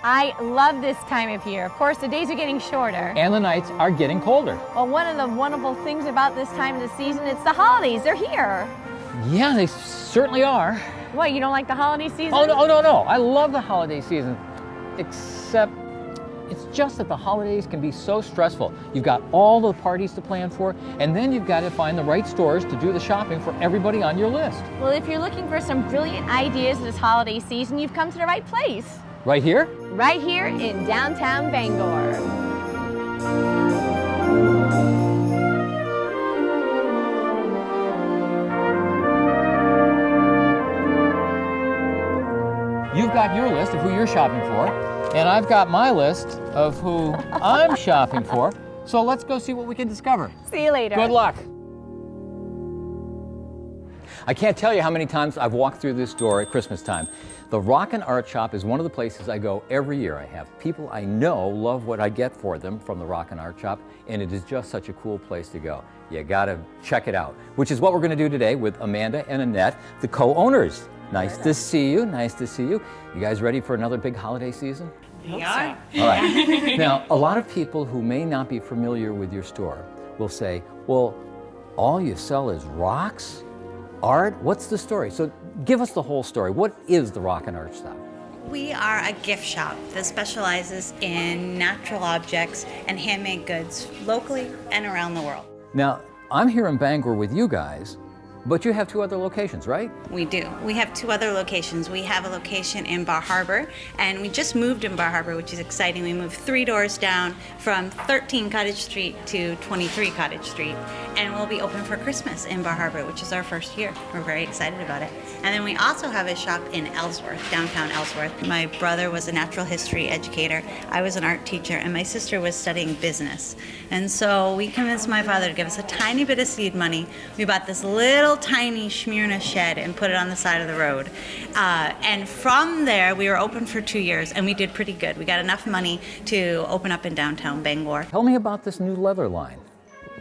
I love this time of year. Of course, the days are getting shorter. And the nights are getting colder. Well, one of the wonderful things about this time of the season, it's the holidays. They're here. Yeah, they certainly are. What, you don't like the holiday season? Oh, no. I love the holiday season, except it's just that the holidays can be so stressful. You've got all the parties to plan for, and then you've got to find the right stores to do the shopping for everybody on your list. Well, if you're looking for some brilliant ideas this holiday season, you've come to the right place. Right here? Right here in downtown Bangor. You've got your list of who you're shopping for, and I've got my list of who I'm shopping for. So let's go see what we can discover. See you later. Good luck. I can't tell you how many times I've walked through this door at Christmas time. The Rock and Art Shop is one of the places I go every year. I have people I know love what I get for them from the Rock and Art Shop, and it is just such a cool place to go. You gotta check it out, which is what we're gonna do today with Amanda and Annette, the co-owners. Nice to see you, nice to see you. You guys ready for another big holiday season? We are. All right. Now, a lot of people who may not be familiar with your store will say, well, all you sell is rocks? Art? What's the story? So give us the whole story. What is the Rock and Art Shop? We are a gift shop that specializes in natural objects and handmade goods locally and around the world. Now, I'm here in Bangor with you guys, but you have two other locations, right? We do. We have two other locations. We have a location in Bar Harbor, and we just moved in Bar Harbor, which is exciting. We moved 3 doors down from 13 Cottage Street to 23 Cottage Street, and we'll be open for Christmas in Bar Harbor, which is our first year. We're very excited about it. And then we also have a shop in Ellsworth, downtown Ellsworth. My brother was a natural history educator. I was an art teacher, and my sister was studying business. And so we convinced my father to give us a tiny bit of seed money. We bought this little tiny Smyrna shed and put it on the side of the road. And from there, we were open for 2 years, and we did pretty good. We got enough money to open up in downtown Bangor. Tell me about this new leather line.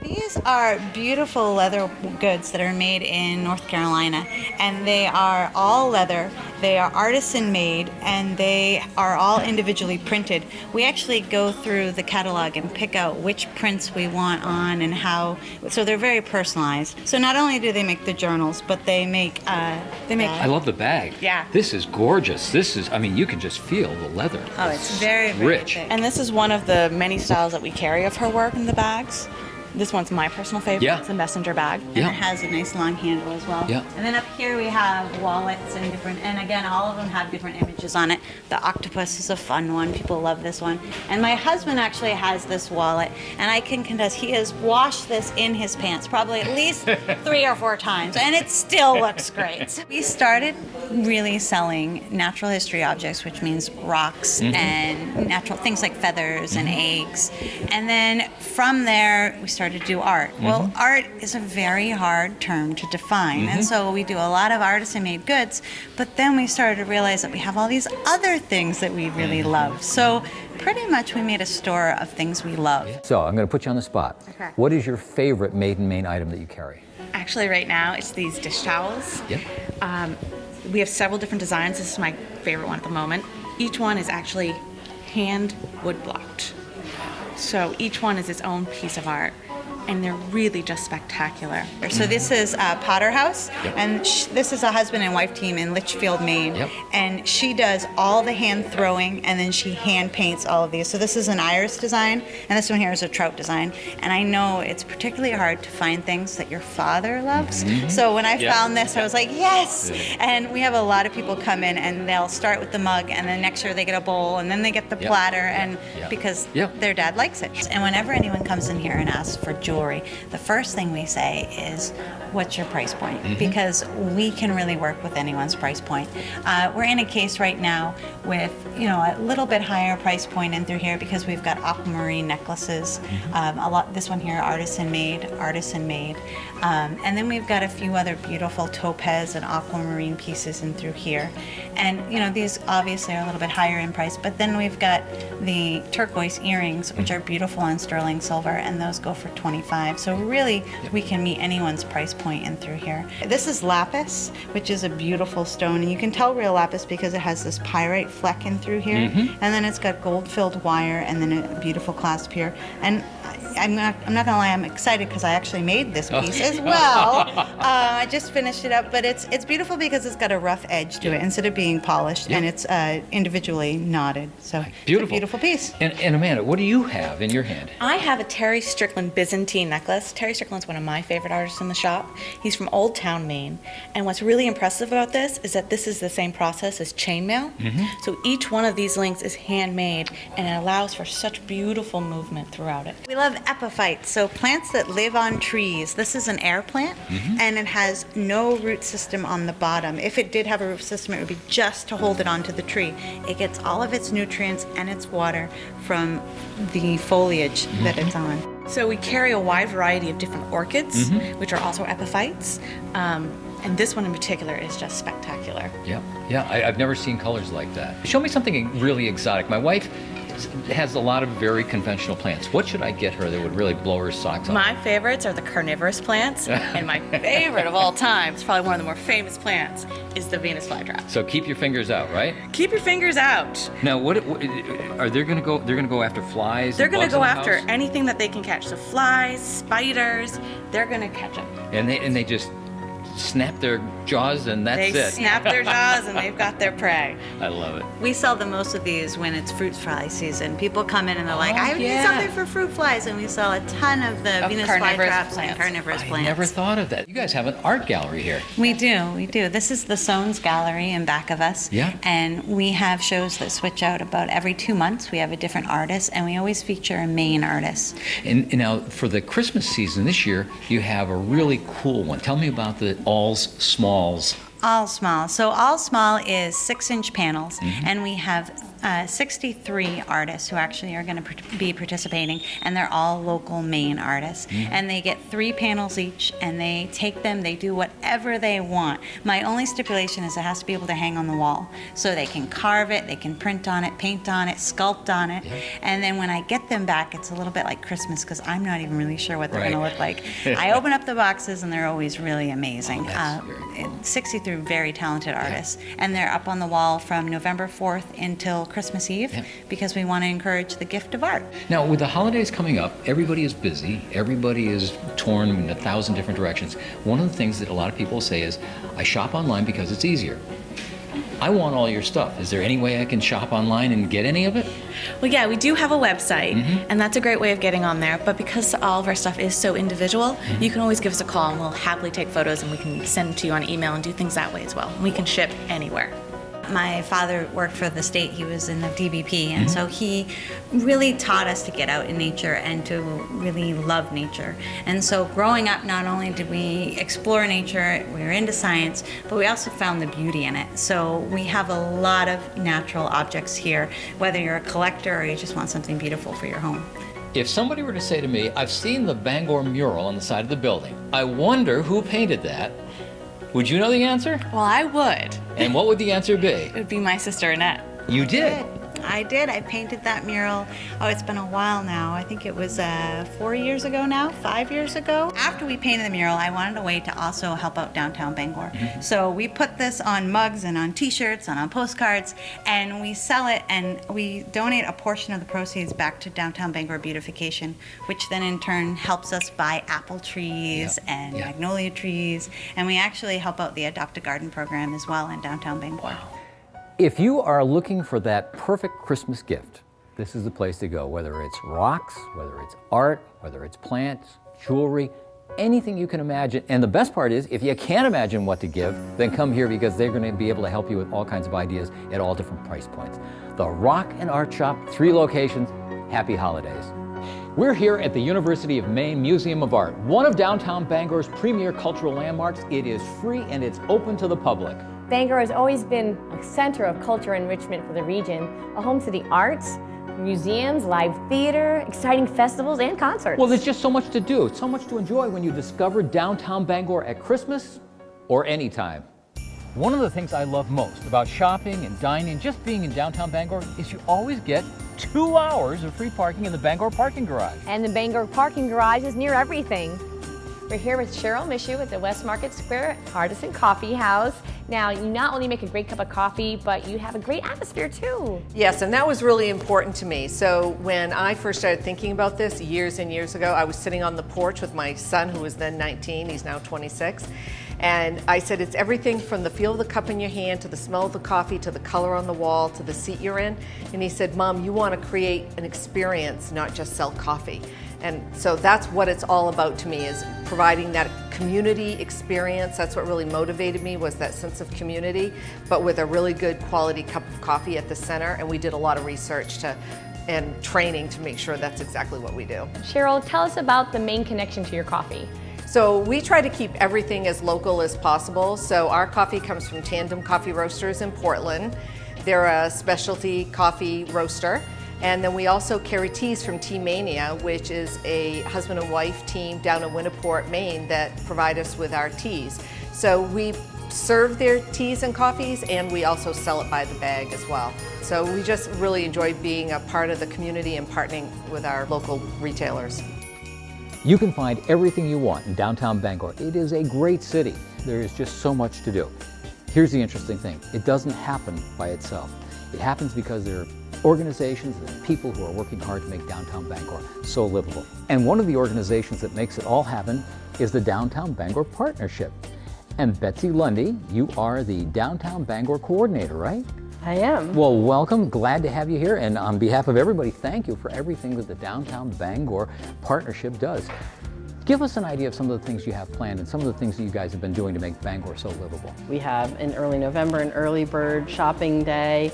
These are beautiful leather goods that are made in North Carolina, and they are all leather. They are artisan made, and they are all individually printed. We actually go through the catalog and pick out which prints we want on and how, so they're very personalized. So not only do they make the journals, but they make I love the bag. Yeah. This is gorgeous. This is, I mean, you can just feel the leather. Oh, it's very, very rich. thick. And this is one of the many styles that we carry of her work in the bags. This one's my personal favorite. Yeah. It's a messenger bag. And Yeah. it has a nice long handle as well. Yeah. And then up here we have wallets and different, and again, all of them have different images on it. The octopus is a fun one. People love this one. And my husband actually has this wallet, and I can contest he has washed this in his pants probably at least 3 or 4 times, and it still looks great. We started really selling natural history objects, which means rocks and natural things like feathers and eggs. And then from there, we started to do art. Well, art is a very hard term to define, and so we do a lot of artisan-made goods, but then we started to realize that we have all these other things that we really love. So pretty much we made a store of things we love. So I'm going to put you on the spot. Okay. What is your favorite Made in Maine item that you carry? Actually, right now, it's these dish towels. Yeah. We have several different designs. This is my favorite one at the moment. Each one is actually hand wood blocked. So each one is its own piece of art, and they're really just spectacular. So this is Potter House, and this is a husband and wife team in Litchfield, Maine. And she does all the hand throwing, and then she hand paints all of these. So this is an iris design, and this one here is a trout design. And I know it's particularly hard to find things that your father loves. So when I found this, I was like, yes! And we have a lot of people come in, and they'll start with the mug, and then next year they get a bowl, and then they get the platter, and because their dad likes it. And whenever anyone comes in here and asks for jewelry, the first thing we say is, what's your price point? Because we can really work with anyone's price point. We're in a case right now with, you know, a little bit higher price point in through here because we've got aquamarine necklaces. This one here, artisan made. And then we've got a few other beautiful topaz and aquamarine pieces in through here. And, you know, these obviously are a little bit higher in price, but then we've got the turquoise earrings, which are beautiful on sterling silver, and those go for $25. $25. So really, we can meet anyone's price point in through here. This is lapis, which is a beautiful stone, and you can tell real lapis because it has this pyrite fleck in through here, and then it's got gold-filled wire, and then a beautiful clasp here. And I'm not gonna lie, I'm excited because I actually made this piece as well. I just finished it up, but it's beautiful because it's got a rough edge to it instead of being polished, and it's individually knotted. So Beautiful. It's a beautiful piece. And Amanda, what do you have in your hand? I have a Terry Strickland Byzantine necklace. Terry Strickland's one of my favorite artists in the shop. He's from Old Town, Maine. And what's really impressive about this is that this is the same process as chainmail. So each one of these links is handmade, and it allows for such beautiful movement throughout it. We love epiphytes, so plants that live on trees. This is an air plant, and it has no root system on the bottom. If it did have a root system, it would be just to hold it onto the tree. It gets all of its nutrients and its water from the foliage that it's on. So we carry a wide variety of different orchids, which are also epiphytes. And this one in particular is just spectacular. Yeah, I've never seen colors like that. Show me something really exotic. My wife has a lot of very conventional plants. What should I get her that would really blow her socks off? My favorites are the carnivorous plants, and my favorite of all time, it's probably one of the more famous plants, is the Venus flytrap. So keep your fingers out, right? Keep your fingers out. Now, what are they going to go? They're going to go after flies. They're and going to bugs go in the after house? anything that they can catch. So flies, spiders, they're going to catch them. And they just snap their jaws and that's They it. snap their jaws and they've got their prey. I love it. We sell the most of these when it's fruit fly season. People come in and they're like, I need something for fruit flies, and we sell a ton of the Venus carnivorous flytraps plants. and carnivorous I plants. never thought of that. You guys have an art gallery here. We do. This is the Soanes Gallery in back of us. Yeah. And we have shows that switch out about every 2 months. We have a different artist, and we always feature a Maine artist. And now for the Christmas season this year, you have a really cool one. Tell me about the Alls Smalls. All Small. So All Small is 6-inch panels, and we have 63 artists who actually are going to be participating, and they're all local Maine artists. And they get 3 panels each, and they take them, they do whatever they want. My only stipulation is it has to be able to hang on the wall. So they can carve it, they can print on it, paint on it, sculpt on it. And then when I get them back, it's a little bit like Christmas because I'm not even really sure what they're going to look like. I open up the boxes, and they're always really amazing. 63 very talented artists, and they're up on the wall from November 4th until Christmas Eve because we want to encourage the gift of art. Now, with the holidays coming up, everybody is busy. Everybody is torn in 1,000 different directions. One of the things that a lot of people say is, I shop online because it's easier. I want all your stuff. Is there any way I can shop online and get any of it? Well, yeah, we do have a website, and that's a great way of getting on there. But because all of our stuff is so individual, you can always give us a call, and we'll happily take photos, and we can send them to you on email and do things that way as well. We can ship anywhere. My father worked for the state. He was in the DBP, and so he really taught us to get out in nature and to really love nature. And so growing up, not only did we explore nature, we were into science, but we also found the beauty in it. So we have a lot of natural objects here, whether you're a collector or you just want something beautiful for your home. If somebody were to say to me, I've seen the Bangor mural on the side of the building, I wonder who painted that, would you know the answer? Well, I would. And what would the answer be? It would be my sister Annette. You did. I did. I painted that mural. Oh, it's been a while now. I think it was 4 years ago now, 5 years ago. After we painted the mural, I wanted a way to also help out downtown Bangor. So we put this on mugs and on T-shirts and on postcards, and we sell it, and we donate a portion of the proceeds back to downtown Bangor beautification, which then in turn helps us buy apple trees and magnolia trees, and we actually help out the Adopt a Garden program as well in downtown Bangor. Wow. If you are looking for that perfect Christmas gift, this is the place to go, whether it's rocks, whether it's art, whether it's plants, jewelry, anything you can imagine. And the best part is, if you can't imagine what to give, then come here because they're going to be able to help you with all kinds of ideas at all different price points. The Rock and Art Shop, 3 locations. Happy holidays. We're here at the University of Maine Museum of Art, one of downtown Bangor's premier cultural landmarks. It is free and it's open to the public. Bangor has always been a center of culture enrichment for the region, a home to the arts, museums, live theater, exciting festivals, and concerts. Well, there's just so much to do, so much to enjoy when you discover downtown Bangor at Christmas or anytime. One of the things I love most about shopping and dining, just being in downtown Bangor, is you always get 2 hours of free parking in the Bangor parking garage. And the Bangor parking garage is near everything. We're here with Cheryl Mishu at the West Market Square Artisan Coffee House. Now, you not only make a great cup of coffee, but you have a great atmosphere too. Yes, and that was really important to me. So when I first started thinking about this years and years ago, I was sitting on the porch with my son, who was then 19, he's now 26. And I said, it's everything from the feel of the cup in your hand, to the smell of the coffee, to the color on the wall, to the seat you're in. And he said, Mom, you want to create an experience, not just sell coffee. And so that's what it's all about to me, is providing that community experience. That's what really motivated me, was that sense of community, but with a really good quality cup of coffee at the center. And we did a lot of research and training to make sure that's exactly what we do. Cheryl, tell us about the main connection to your coffee. So we try to keep everything as local as possible. So our coffee comes from Tandem Coffee Roasters in Portland. They're a specialty coffee roaster. And then we also carry teas from Tea Mania, which is a husband and wife team down in Winniport, Maine, that provide us with our teas. So we serve their teas and coffees, and we also sell it by the bag as well. So we just really enjoy being a part of the community and partnering with our local retailers. You can find everything you want in downtown Bangor. It is a great city. There is just so much to do. Here's the interesting thing. It doesn't happen by itself. It happens because there are organizations and people who are working hard to make downtown Bangor so livable. And one of the organizations that makes it all happen is the Downtown Bangor Partnership. And Betsy Lundy, you are the Downtown Bangor Coordinator, right? I am. Well, welcome. Glad to have you here. And on behalf of everybody, thank you for everything that the Downtown Bangor Partnership does. Give us an idea of some of the things you have planned and some of the things that you guys have been doing to make Bangor so livable. We have in early November an early bird shopping day.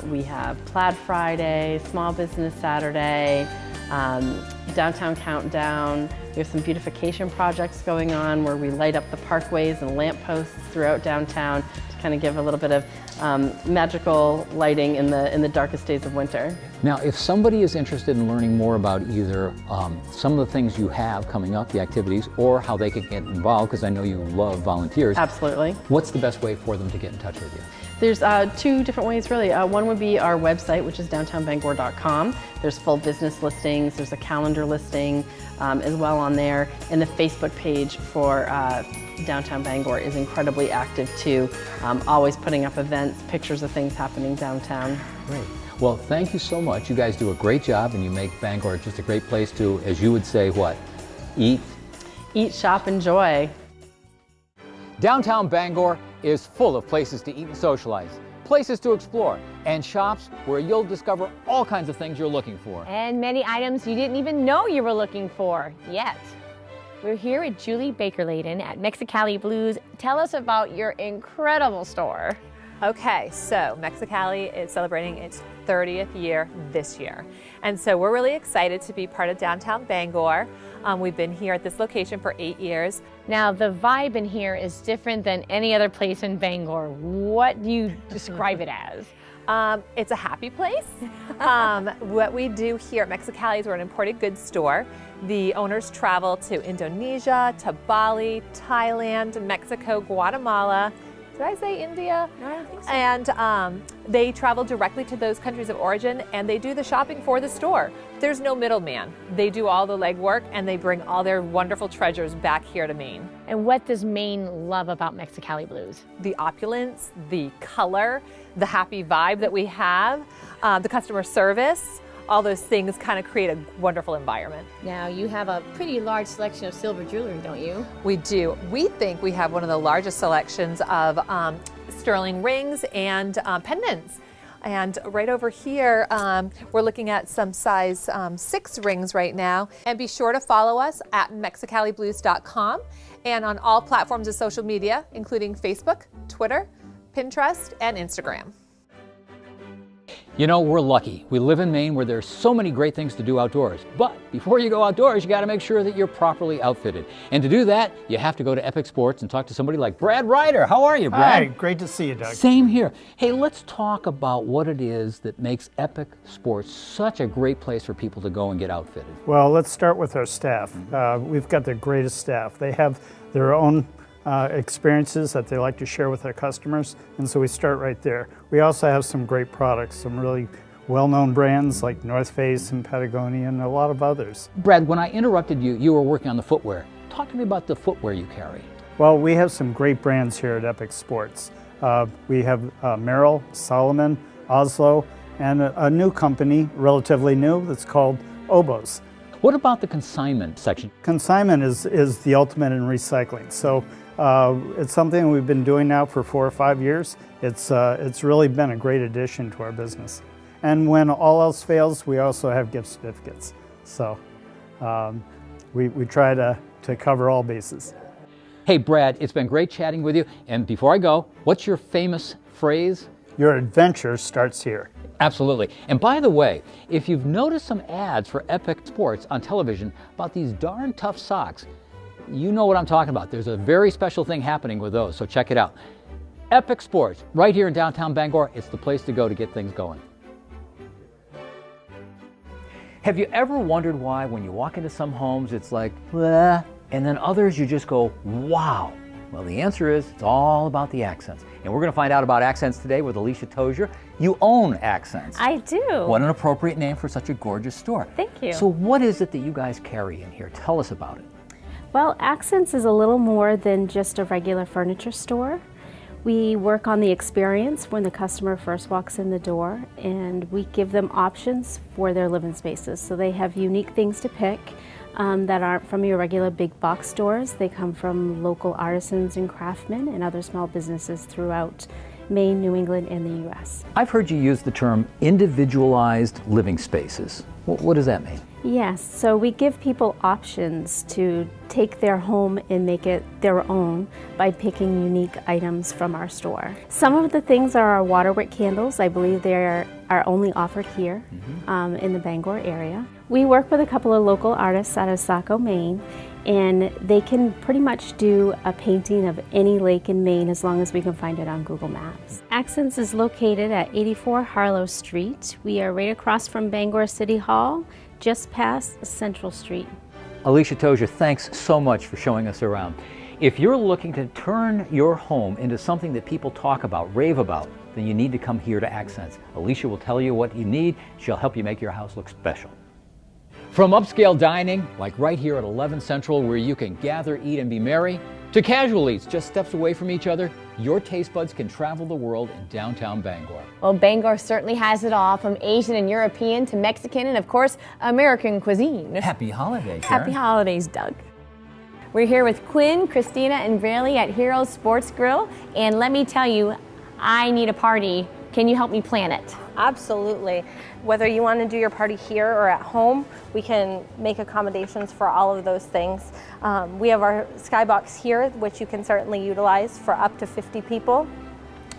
We have Plaid Friday, Small Business Saturday, Downtown Countdown. We have some beautification projects going on where we light up the parkways and lampposts throughout downtown to kind of give a little bit of magical lighting in the darkest days of winter. Now, if somebody is interested in learning more about either some of the things you have coming up, the activities, or how they can get involved, because I know you love volunteers. Absolutely. What's the best way for them to get in touch with you? There's two different ways, really. One would be our website, which is downtownbangor.com. There's full business listings. There's a calendar listing as well on there. And the Facebook page for Downtown Bangor is incredibly active too, always putting up events, pictures of things happening downtown. Great. Well, thank you so much. You guys do a great job, and you make Bangor just a great place to, as you would say, what? Eat? Eat, shop, enjoy. Downtown Bangor is full of places to eat and socialize, places to explore, and shops where you'll discover all kinds of things you're looking for. And many items you didn't even know you were looking for yet. We're here with Julie Baker-Layden at Mexicali Blues. Tell us about your incredible store. Okay, so Mexicali is celebrating its 30th year this year. And so we're really excited to be part of downtown Bangor. We've been here at this location for 8 years. Now, the vibe in here is different than any other place in Bangor. What do you describe it as? It's a happy place. What we do here at Mexicali is we're an imported goods store. The owners travel to Indonesia, to Bali, Thailand, Mexico, Guatemala. Did I say India? No, I don't think so. And they travel directly to those countries of origin, and they do the shopping for the store. There's no middleman. They do all the legwork, and they bring all their wonderful treasures back here to Maine. And what does Maine love about Mexicali Blues? The opulence, the color, the happy vibe that we have, the customer service, all those things kind of create a wonderful environment. Now, you have a pretty large selection of silver jewelry, don't you? We do. We think we have one of the largest selections of sterling rings and pendants. And right over here, we're looking at some size 6 rings right now. And be sure to follow us at MexicaliBlues.com and on all platforms of social media, including Facebook, Twitter, Pinterest, and Instagram. You know, we're lucky. We live in Maine where there's so many great things to do outdoors. But before you go outdoors, you got to make sure that you're properly outfitted. And to do that, you have to go to Epic Sports and talk to somebody like Brad Ryder. How are you, Brad? Hi, great to see you, Doug. Same here. Hey, let's talk about what it is that makes Epic Sports such a great place for people to go and get outfitted. Well, let's start with our staff. We've got the greatest staff. They have their own experiences that they like to share with their customers, and so we start right there. We also have some great products, some really well-known brands like North Face and Patagonia and a lot of others. Brad, when I interrupted you, you were working on the footwear. Talk to me about the footwear you carry. Well, we have some great brands here at Epic Sports. We have Merrill, Solomon, Oslo, and a new company, relatively new, that's called Oboz. What about the consignment section? Consignment is the ultimate in recycling. So it's something we've been doing now for 4 or 5 years. It's really been a great addition to our business. And when all else fails, we also have gift certificates. So we try to cover all bases. Hey Brad, it's been great chatting with you. And before I go, what's your famous phrase? Your adventure starts here. Absolutely. And by the way, if you've noticed some ads for Epic Sports on television about these darn tough socks, you know what I'm talking about. There's a very special thing happening with those, so check it out. Epic Sports, right here in downtown Bangor, it's the place to go to get things going. Have you ever wondered why when you walk into some homes it's like, bleh, and then others you just go, wow? Well, the answer is it's all about the accents. And we're going to find out about accents today with Alicia Tozier. You own Accents. I do. What an appropriate name for such a gorgeous store. Thank you. So what is it that you guys carry in here? Tell us about it. Well, Accents is a little more than just a regular furniture store. We work on the experience when the customer first walks in the door, and we give them options for their living spaces. So they have unique things to pick that aren't from your regular big box stores. They come from local artisans and craftsmen and other small businesses throughout Maine, New England, and the U.S. I've heard you use the term individualized living spaces. What does that mean? Yes, so we give people options to take their home and make it their own by picking unique items from our store. Some of the things are our waterwick candles. I believe they are only offered here in the Bangor area. We work with a couple of local artists out of Saco, Maine, and they can pretty much do a painting of any lake in Maine as long as we can find it on Google Maps. Accents is located at 84 Harlow Street. We are right across from Bangor City Hall, just past Central Street. Alicia Tozier, thanks so much for showing us around. If you're looking to turn your home into something that people talk about, rave about, then you need to come here to Accents. Alicia will tell you what you need. She'll help you make your house look special. From upscale dining, like right here at 11 Central, where you can gather, eat, and be merry, to casual eats just steps away from each other, your taste buds can travel the world in downtown Bangor. Well, Bangor certainly has it all, from Asian and European to Mexican and, of course, American cuisine. Happy holidays, Happy holidays, Doug. We're here with Quinn, Christina, and Braley at Heroes Sports Grill, and let me tell you, I need a party. Can you help me plan it? Absolutely. Whether you want to do your party here or at home, we can make accommodations for all of those things. We have our skybox here, which you can certainly utilize for up to 50 people,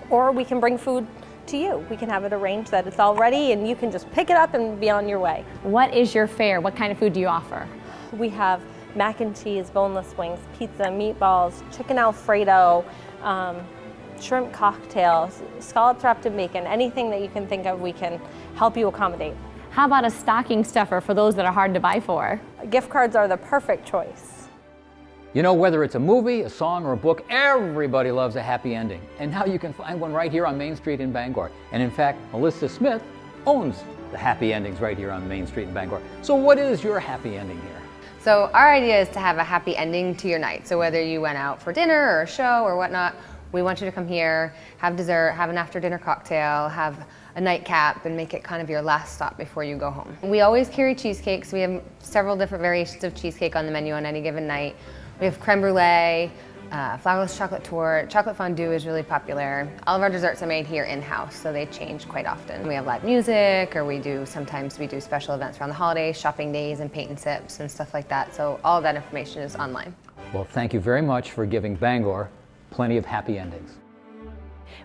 or we can bring food to you. We can have it arranged that it's all ready and you can just pick it up and be on your way. What is your fare? What kind of food do you offer? We have mac and cheese, boneless wings, pizza, meatballs, chicken Alfredo, shrimp cocktails, scallops wrapped in bacon, anything that you can think of, we can help you accommodate. How about a stocking stuffer for those that are hard to buy for? Gift cards are the perfect choice. You know, whether it's a movie, a song, or a book, everybody loves a happy ending. And now you can find one right here on Main Street in Bangor. And in fact, Melissa Smith owns the happy endings right here on Main Street in Bangor. So what is your happy ending here? So our idea is to have a happy ending to your night. So whether you went out for dinner or a show or whatnot, we want you to come here, have dessert, have an after dinner cocktail, have a nightcap, and make it kind of your last stop before you go home. We always carry cheesecakes. We have several different variations of cheesecake on the menu on any given night. We have creme brulee, flourless chocolate torte, chocolate fondue is really popular. All of our desserts are made here in-house, so they change quite often. We have live music, or sometimes we do special events around the holidays, shopping days and paint and sips and stuff like that. So all of that information is online. Well, thank you very much for giving Bangor plenty of happy endings.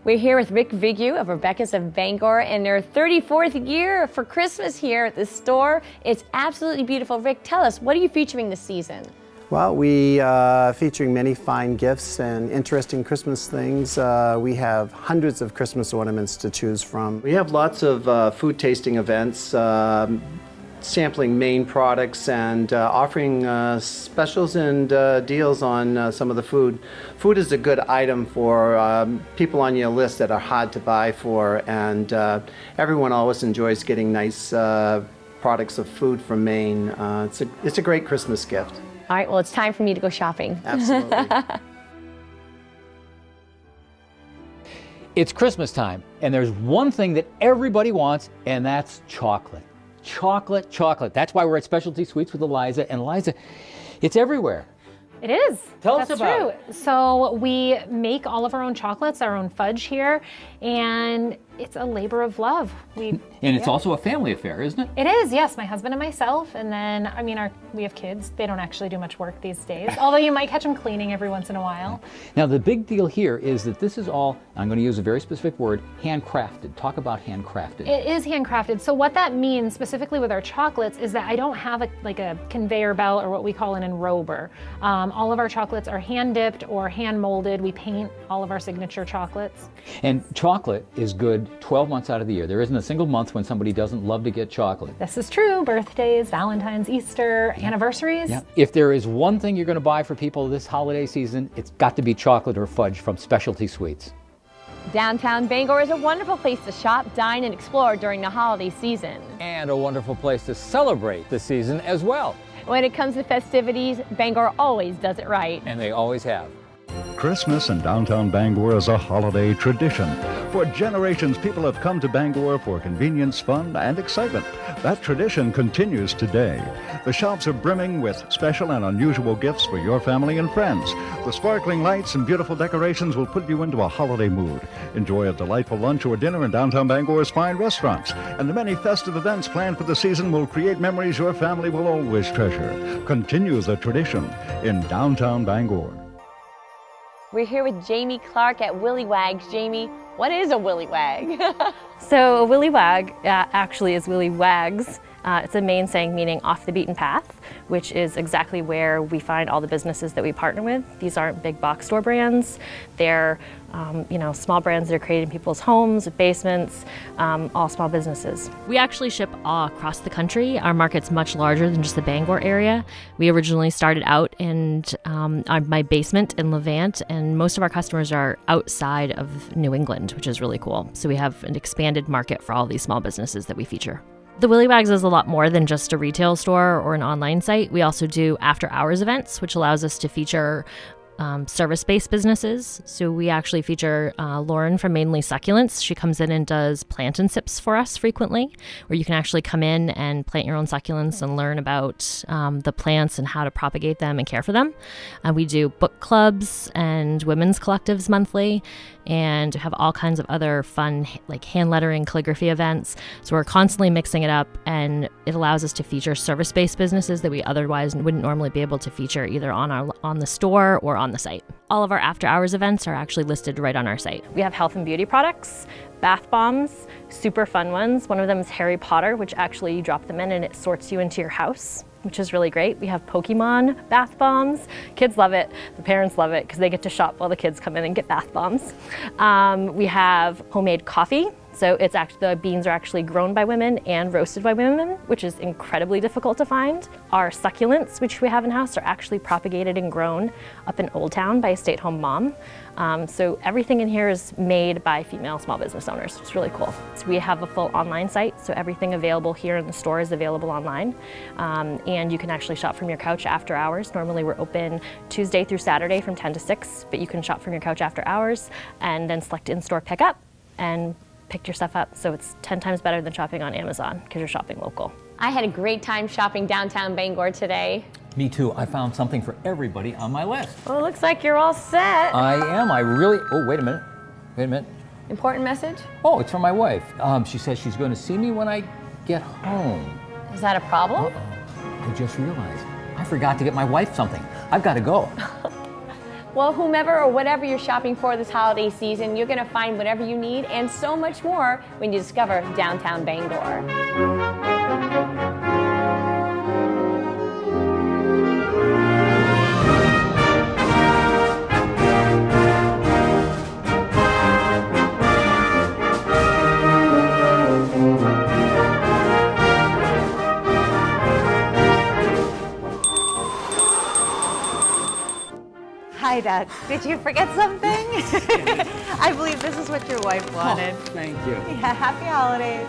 We're here with Rick Vigu of Rebekahs of Bangor in their 34th year for Christmas here at the store. It's absolutely beautiful. Rick, tell us, what are you featuring this season? Well, we are featuring many fine gifts and interesting Christmas things. We have hundreds of Christmas ornaments to choose from. We have lots of food tasting events. sampling Maine products and offering specials and deals on some of the food. Food is a good item for people on your list that are hard to buy for, and everyone always enjoys getting nice products of food from Maine. It's a great Christmas gift. All right, well, it's time for me to go shopping. Absolutely. It's Christmas time, and there's one thing that everybody wants, and that's chocolate. Chocolate, chocolate. That's why we're at Specialty Sweets with Eliza. And Eliza, it's everywhere. It is. Tell us That's about true. it. So we make all of our own chocolates, our own fudge here, and it's a labor of love. And it's also a family affair, isn't it? It is, yes. My husband and myself, and then, I mean, we have kids. They don't actually do much work these days, although you might catch them cleaning every once in a while. Now, the big deal here is that this is all, I'm going to use a very specific word, handcrafted. Talk about handcrafted. It is handcrafted. So what that means specifically with our chocolates is that I don't have a conveyor belt or what we call an enrober. All of our chocolates are hand dipped or hand molded. We paint all of our signature chocolates. And chocolate is good 12 months out of the year. There isn't a single month when somebody doesn't love to get chocolate. This is true. Birthdays, Valentine's, Easter, anniversaries. Yeah. If there is one thing you're going to buy for people this holiday season, it's got to be chocolate or fudge from Specialty Sweets. Downtown Bangor is a wonderful place to shop, dine, and explore during the holiday season. And a wonderful place to celebrate the season as well. When it comes to festivities, Bangor always does it right. And they always have. Christmas in downtown Bangor is a holiday tradition. For generations, people have come to Bangor for convenience, fun, and excitement. That tradition continues today. The shops are brimming with special and unusual gifts for your family and friends. The sparkling lights and beautiful decorations will put you into a holiday mood. Enjoy a delightful lunch or dinner in downtown Bangor's fine restaurants. And the many festive events planned for the season will create memories your family will always treasure. Continue the tradition in downtown Bangor. We're here with Jamie Clark at Willy Wags. Jamie, what is a Willy Wag? So a Willy Wag actually is Willy Wags. It's a Maine saying meaning off the beaten path, which is exactly where we find all the businesses that we partner with. These aren't big box store brands. They're small brands that are created in people's homes, basements, all small businesses. We actually ship all across the country. Our market's much larger than just the Bangor area. We originally started out in my basement in Levant, and most of our customers are outside of New England, which is really cool. So we have an expanded market for all these small businesses that we feature. The Willy Wags is a lot more than just a retail store or an online site. We also do after-hours events, which allows us to feature service-based businesses. So we actually feature Lauren from Mainly Succulents. She comes in and does plant and sips for us frequently, where you can actually come in and plant your own succulents and learn about the plants and how to propagate them and care for them. We do book clubs and women's collectives monthly, and have all kinds of other fun like hand lettering, calligraphy events. So we're constantly mixing it up, and it allows us to feature service-based businesses that we otherwise wouldn't normally be able to feature either on the store or on the site. All of our after-hours events are actually listed right on our site. We have health and beauty products, bath bombs, super fun ones. One of them is Harry Potter, which actually you drop them in and it sorts you into your house, which is really great. We have Pokemon bath bombs. Kids love it. The parents love it because they get to shop while the kids come in and get bath bombs. We have homemade coffee. So it's actually, the beans are actually grown by women and roasted by women, which is incredibly difficult to find. Our succulents, which we have in-house, are actually propagated and grown up in Old Town by a stay-at-home mom. So everything in here is made by female small business owners. It's really cool. So we have a full online site, so everything available here in the store is available online. And you can actually shop from your couch after hours. Normally we're open Tuesday through Saturday from 10 to 6, but you can shop from your couch after hours and then select in-store pickup and pick your stuff up. So it's 10 times better than shopping on Amazon because you're shopping local. I had a great time shopping downtown Bangor today. Me too. I found something for everybody on my list. Well, it looks like you're all set. I am. Oh, wait a minute. Wait a minute. Important message? Oh, it's from my wife. She says she's going to see me when I get home. Is that a problem? Uh-oh. I just realized I forgot to get my wife something. I've got to go. Well, whomever or whatever you're shopping for this holiday season, you're going to find whatever you need and so much more when you discover downtown Bangor. Hi, Doug. Did you forget something? I believe this is what your wife wanted. Oh, thank you. Yeah, happy holidays.